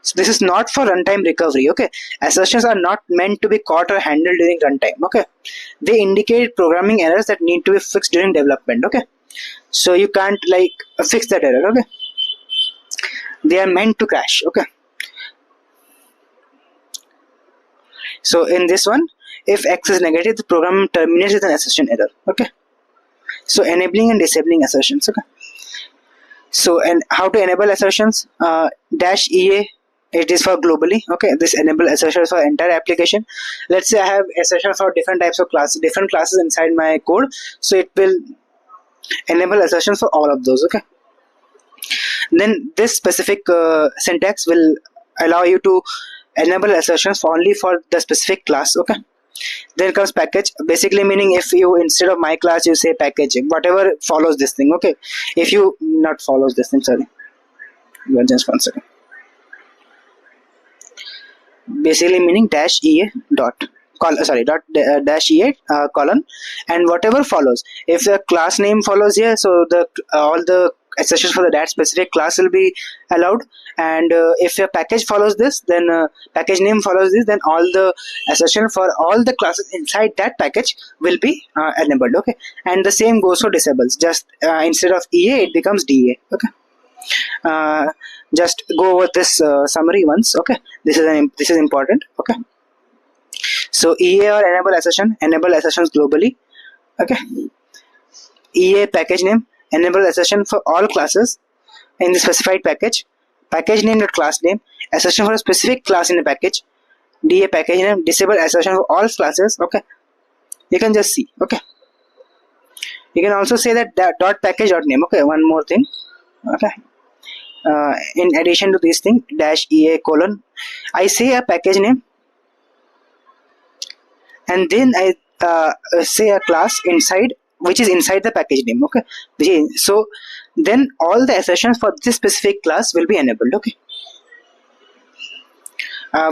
So this is not for runtime recovery. Okay. Assertions are not meant to be caught or handled during runtime. Okay. They indicate programming errors that need to be fixed during development. Okay. So you can't like fix that error. Okay. They are meant to crash. Okay. So in this one, if X is negative, the program terminates with an assertion error. Okay. So enabling and disabling assertions. Okay. So, and how to enable assertions? -EA, it is for globally. Okay. This enable assertions for entire application. Let's say I have assertions for different types of classes, different classes inside my code. So it will enable assertions for all of those. Okay. Then this specific syntax will allow you to enable assertions only for the specific class. Okay. Then comes package, basically meaning if you instead of my class you say package, whatever follows this thing. Okay. If you not follows this thing, sorry, just 1 second. Basically meaning -EA dot -EA colon, and whatever follows. If the class name follows here, so the all the assertions for that specific class will be allowed, and if your package follows this, then package name follows this, then all the assertion for all the classes inside that package will be enabled. Okay. And the same goes for disables, just instead of EA it becomes DA. Okay. Just go over this summary once. Okay. This is important. Okay. So EA or enable assertions globally. Okay. EA package name, enable assertion for all classes in the specified package. Package name dot class name, assertion for a specific class in the package. DA package name, disable assertion for all classes. Okay. You can just see. Okay. You can also say that dot package dot name. Okay. One more thing. Okay. In addition to this thing, -EA colon, I say a package name, and then I say a class inside, which is inside the package name. Okay. So then all the assertions for this specific class will be enabled. Okay.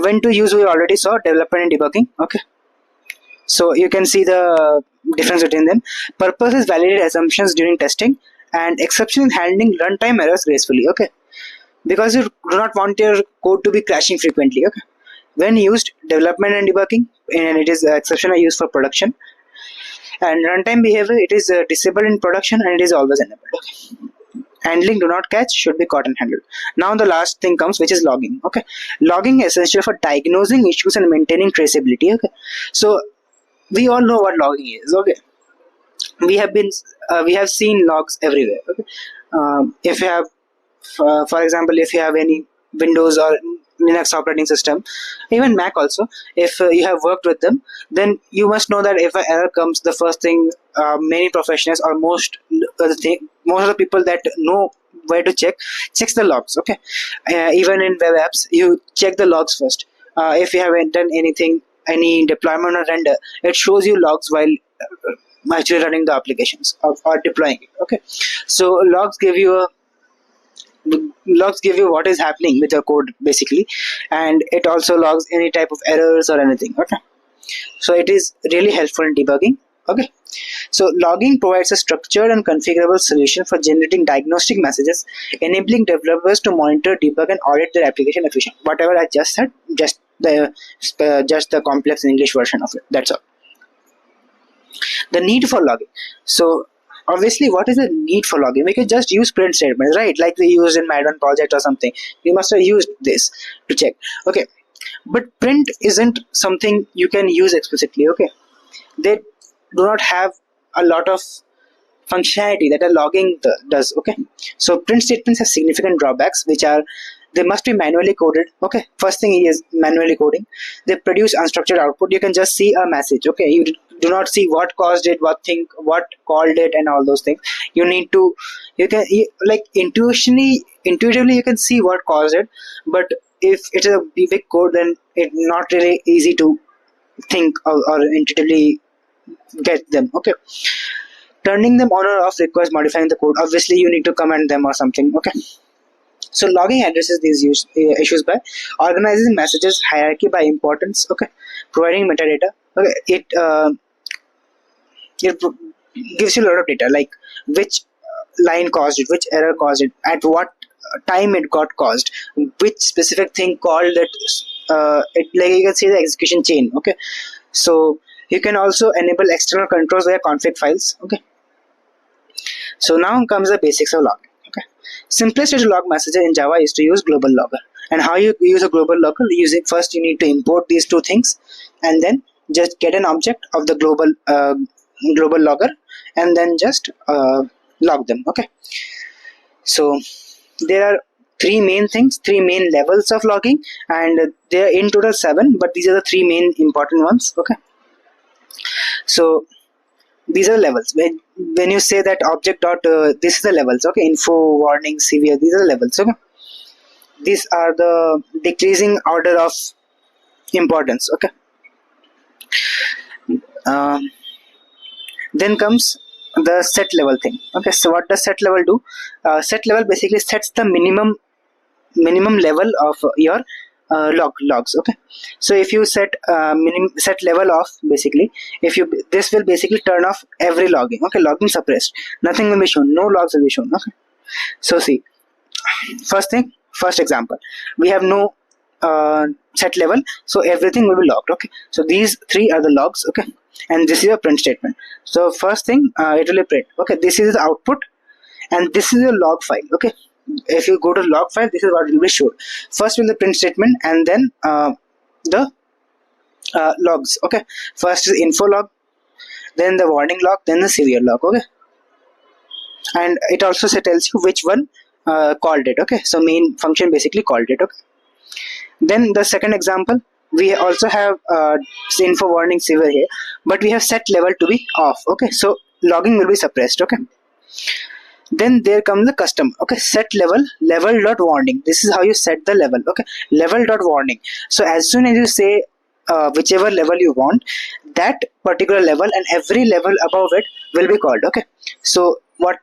When to use, we already saw development and debugging. Okay. So you can see the difference between them. Purpose is validate assumptions during testing, and exception in handling runtime errors gracefully. Okay. Because you do not want your code to be crashing frequently. Okay. When used, development and debugging, and it is exception are used for production. And runtime behavior, it is disabled in production and it is always enabled. Okay. Handling do not catch, should be caught and handled. Now the last thing comes, which is logging. Okay. Logging is essential for diagnosing issues and maintaining traceability. Okay. So we all know what logging is. Okay. We have seen logs everywhere. Okay. If you have, for example, if you have any Windows or Linux operating system, even Mac also, if you have worked with them, then you must know that if an error comes, the first thing many professionals or most of the people that know where to checks the logs. Okay. Even in web apps, you check the logs first. If you haven't done anything, any deployment or render, it shows you logs while actually running the applications or deploying it. Okay. So logs give you what is happening with your code basically, and it also logs any type of errors or anything. Okay. So it is really helpful in debugging. Okay. So logging provides a structured and configurable solution for generating diagnostic messages, enabling developers to monitor, debug, and audit their application efficiently. Whatever I just said, just the complex English version of it. That's all. The need for logging. So obviously, what is the need for logging? We can just use print statements, right? Like we used in Madras project or something. You must have used this to check. Okay. But print isn't something you can use explicitly. Okay. They do not have a lot of functionality that a logging does. Okay, so print statements have significant drawbacks, which are they must be manually coded. Okay, first thing is manually coding. They produce unstructured output. You can just see a message. Okay, you do not see what caused it, what called it, and all those things. You need to, like intuitively you can see what caused it, but if it's a big code, then it's not really easy to think or intuitively get them. Okay, turning them on or off requires modifying the code. Obviously you need to comment them or something. Okay, so logging addresses these issues by organizing messages hierarchy by importance. Okay, providing metadata. Okay, it gives you a lot of data, like which line caused it, which error caused it, at what time it got caused, which specific thing called it. It, like you can see the execution chain. Okay, so you can also enable external controls via config files. Okay, so now comes the basics of logging. Okay, simplest way to log messages in Java is to use global logger. And how you use a global logger? Using first you need to import these two things, and then just get an object of the global logger, and then just log them. Okay, so there are three main levels of logging, and there are in total 7, but these are the three main important ones. Okay, so these are levels. When you say that object dot this is the levels. Okay, info, warning, severe, these are the levels. Okay, these are the decreasing order of importance. Okay, then comes the set level thing. Okay, so what does set level do? Set level basically sets the minimum level of your logs. Okay, so if you set set level off, basically this will basically turn off every logging. Okay, logging suppressed, nothing will be shown, no logs will be shown. Okay, so see, first example, we have no set level, so everything will be logged. Okay, so these three are the logs. Okay, and this is a print statement. So first thing, it will be print. Okay, this is the output, and this is a log file. Okay, if you go to log file, this is what will be shown. First will the print statement, and then the logs. Okay, first is info log, then the warning log, then the severe log. Okay, and it also tells you which one called it. Okay, so main function basically called it. Okay, then the second example, we also have info, warning, severe here, but we have set level to be off. Okay, so logging will be suppressed. Okay, then there comes the custom. Okay, set level dot warning. This is how you set the level. Okay, level dot warning. So as soon as you say whichever level you want, that particular level and every level above it will be called. Okay, so what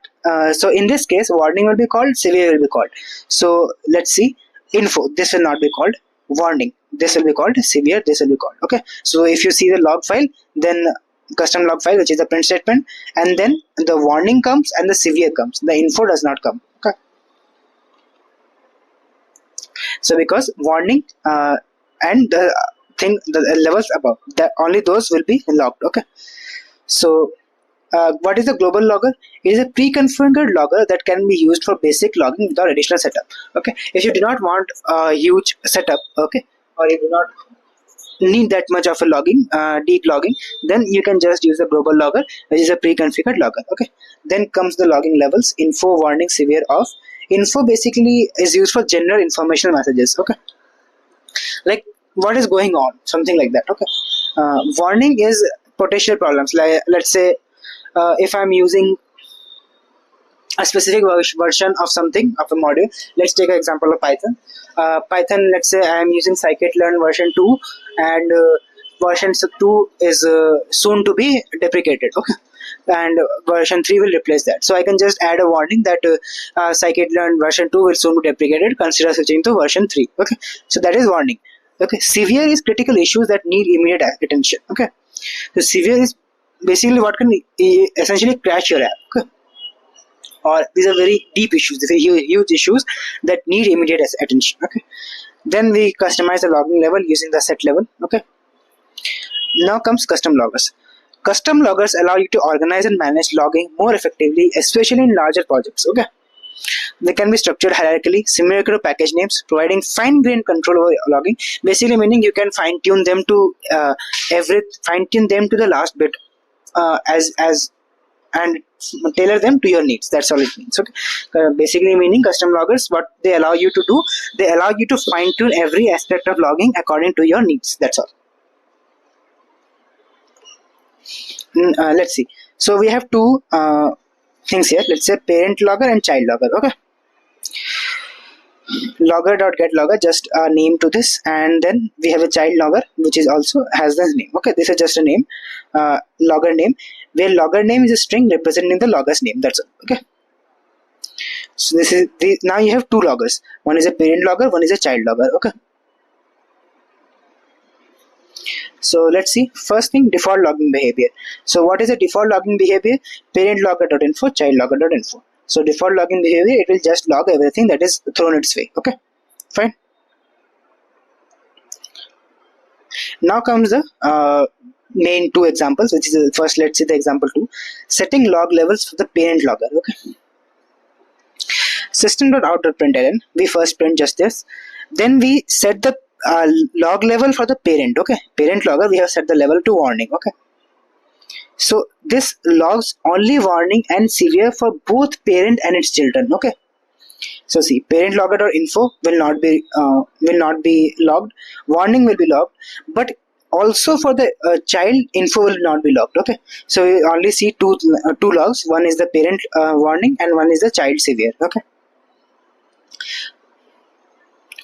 so in this case, warning will be called, severe will be called. So let's see, info, this will not be called, warning, this will be called, severe, this will be called. Okay, so if you see the log file, then custom log file, which is the print statement, and then the warning comes and the severe comes, the info does not come. Okay, so because warning and the thing, the levels above, that only those will be logged. Okay, so what is a global logger? It is a pre-configured logger that can be used for basic logging without additional setup. Okay, if you do not want a huge setup, okay, or you do not need that much of a logging, deep logging, then you can just use the global logger, which is a pre-configured logger. Okay, then comes the logging levels: info, warning, severe, off. Info basically is used for general informational messages. Okay, like what is going on, something like that. Okay, warning is potential problems, like let's say if I'm using a specific version of something, of a module. Let's take an example of Python. Python, let's say I am using scikit-learn version 2, and version 2 is soon to be deprecated. Okay, and version 3 will replace that. So I can just add a warning that scikit-learn version 2 will soon be deprecated, consider switching to version 3. Okay, so that is warning. Okay, severe is critical issues that need immediate attention. Okay, so severe is basically what can essentially crash your app. Okay, or these are very deep issues, these are huge issues that need immediate attention. Okay, then we customize the logging level using the set level. Okay, now comes custom loggers. Custom loggers allow you to organize and manage logging more effectively, especially in larger projects. Okay, they can be structured hierarchically, similar to package names, providing fine-grained control over logging. Basically, meaning you can fine-tune them to the last bit, and tailor them to your needs. That's all it means. Okay. Basically meaning custom loggers, what they allow you to do, they allow you to fine tune every aspect of logging according to your needs. That's all. Let's see. So we have two things here. Let's say parent logger and child logger. Okay. Logger.getLogger, just a name to this, and then we have a child logger which is also has this name. Okay, this is just a name, logger name, where logger name is a string representing the logger's name. That's all. Okay. So this is now you have two loggers. One is a parent logger, one is a child logger. Okay. So let's see. First thing, default logging behavior. So what is a default logging behavior? Parent logger.info, child logger.info. So default logging behavior, it will just log everything that is thrown its way. Okay, fine. Now comes the main two examples, which is first let's see the example 2. Setting log levels for the parent logger. Okay. System.out.println, we first print just this. Then we set the log level for the parent. Okay, parent logger, we have set the level to warning. Okay. So this logs only warning and severe for both parent and its children. Okay. So see, parent logger.info will not be logged. Warning will be logged, but also for the child, info will not be logged. Okay. So we only see two logs. One is the parent warning and one is the child severe. Okay.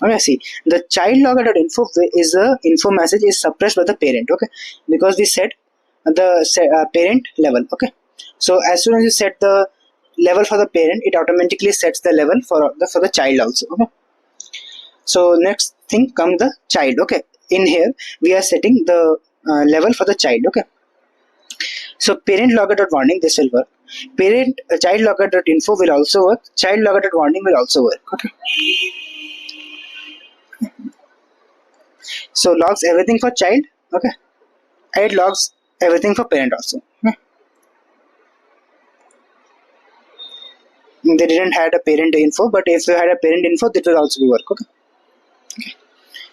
Okay. See, the child logger.info is the info message is suppressed by the parent. Okay, because we set the parent level. Okay, so as soon as you set the level for the parent, it automatically sets the level for the child also. Okay, so next thing comes the child. Okay, in here we are setting the level for the child. Okay, so parent logger.warning, this will work. Parent child logger.info will also work. Child logger.warning will also work. Okay, so logs everything for child. Okay, it logs everything for parent also. They didn't had a parent info, but if they had a parent info, that will also be work. Okay.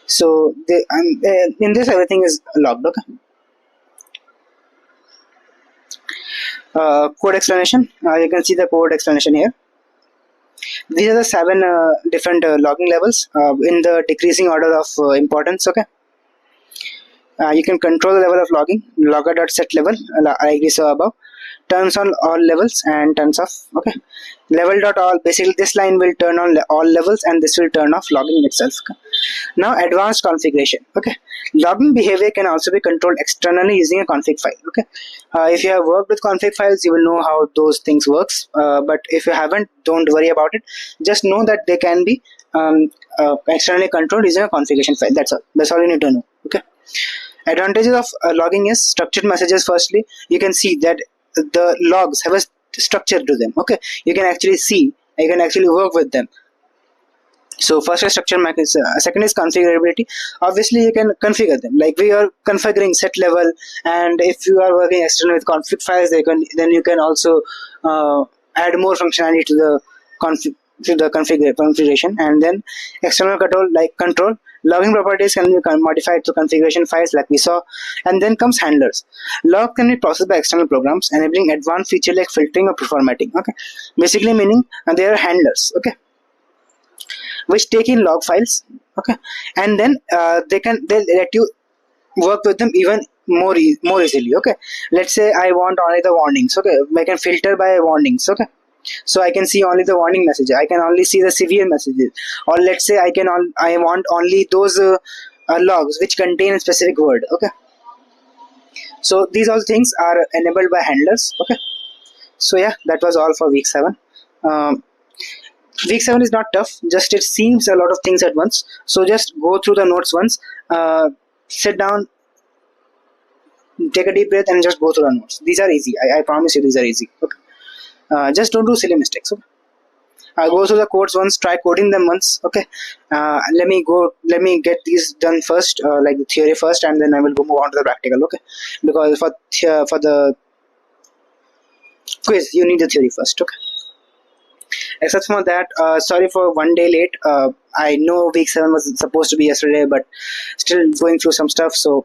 So in this everything is logged. Okay. Code explanation. You can see the code explanation here. These are the 7 different logging levels in the decreasing order of importance. Okay. You can control the level of logging. Logger.set level, like we saw above. Turns on all levels and turns off. Okay. Level.all, basically this line will turn on all levels and this will turn off logging itself. Okay. Now advanced configuration. Okay. Logging behavior can also be controlled externally using a config file. Okay. If you have worked with config files, you will know how those things works. But if you haven't, don't worry about it. Just know that they can be externally controlled using a configuration file. That's all. That's all you need to know. Okay. Advantages of logging is structured messages. Firstly, you can see that the logs have a structure to them. Okay, you can actually see, you can actually work with them. So first is structure mechanism. Second is configurability. Obviously you can configure them, like we are configuring set level, and if you are working external with config files, then you can also add more functionality to the configuration. And then external control logging properties can be modified to configuration files, like we saw. And then comes handlers. Log can be processed by external programs, enabling advanced feature like filtering or formatting. Okay, basically meaning they are handlers. Okay, which take in log files. Okay, and then they'll let you work with them even more easily. Okay, let's say I want only the warnings. Okay, I can filter by warnings. Okay, so I can see only the warning messages. I can only see the severe messages. Or let's say I want only those logs which contain a specific word. Okay, so these all things are enabled by handlers. Okay, so yeah, that was all for week 7. Week 7 is not tough, just it seems a lot of things at once. So just go through the notes once, sit down, take a deep breath, and just go through the notes. These are easy. I promise you, these are easy. Okay. Just don't do silly mistakes. Okay. I'll go through the codes once, try coding them once. Okay. Let me get these done first, like the theory first, and then I will move on to the practical. Okay. Because for the quiz, you need the theory first. Okay. Except for that, sorry for one day late. I know week 7 was supposed to be yesterday, but still going through some stuff, so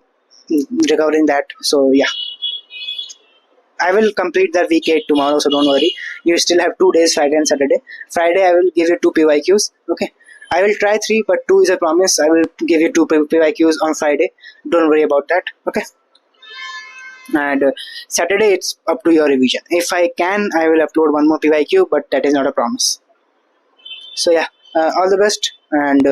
recovering that. So yeah. I will complete that week 8 tomorrow, so don't worry. You still have 2 days, Friday and Saturday. Friday, I will give you 2 PYQs. Okay. I will try 3, but 2 is a promise. I will give you 2 PYQs on Friday. Don't worry about that. Okay. And Saturday, it's up to your revision. If I can, I will upload one more PYQ, but that is not a promise. So yeah, all the best, and